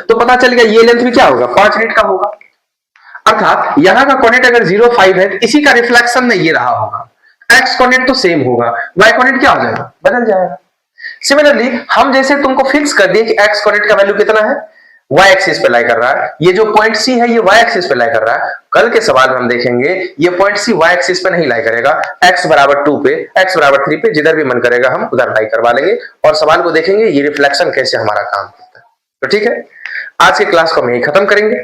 तो पता चल गया ये लेंथ भी क्या होगा, 5 यूनिट का होगा, अर्थात यहां का कोऑर्डिनेट अगर 0,5 है तो इसी का रिफ्लेक्शन में ये रहा होगा, x कोऑर्डिनेट तो सेम होगा, y कोऑर्डिनेट क्या हो जाएगा, बदल जाएगा। सिमिलरली हम जैसे तुमको फिक्स कर दिए कि x कोऑर्डिनेट का वैल्यू कितना है वाई एक्सिस पे लाई कर रहा है, ये जो पॉइंट सी है ये वाई एक्सिस पे लाई कर रहा है। कल के सवाल में हम देखेंगे ये पॉइंट सी वाई एक्सिस पे नहीं लाई करेगा, x बराबर 2 पे, x बराबर 3 पे, जिधर भी मन करेगा हम उधर लाई करवा लेंगे और सवाल को देखेंगे ये रिफ्लेक्शन कैसे हमारा काम करता है। तो ठीक है, आज की क्लास को हम यही खत्म करेंगे।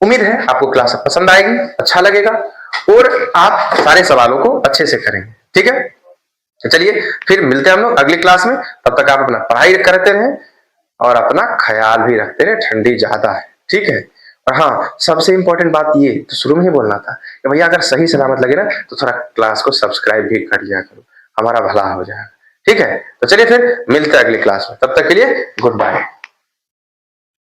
उम्मीद है आपको क्लास पसंद आएगी, अच्छा लगेगा और आप सारे सवालों को अच्छे से करेंगे। ठीक है, तो चलिए फिर मिलते हैं हम लोग अगली क्लास में। तब तक आप अपना पढ़ाई करते रहें और अपना ख्याल भी रखते रहे, ठंडी ज्यादा है। ठीक है, और हाँ सबसे इंपॉर्टेंट बात ये तो शुरू में ही बोलना था कि भैया अगर सही सलामत लगे ना तो थोड़ा क्लास को सब्सक्राइब भी कर लिया करो, हमारा भला हो जाएगा। ठीक है, तो चलिए फिर मिलते हैं अगली क्लास में, तब तक के लिए गुड बाय।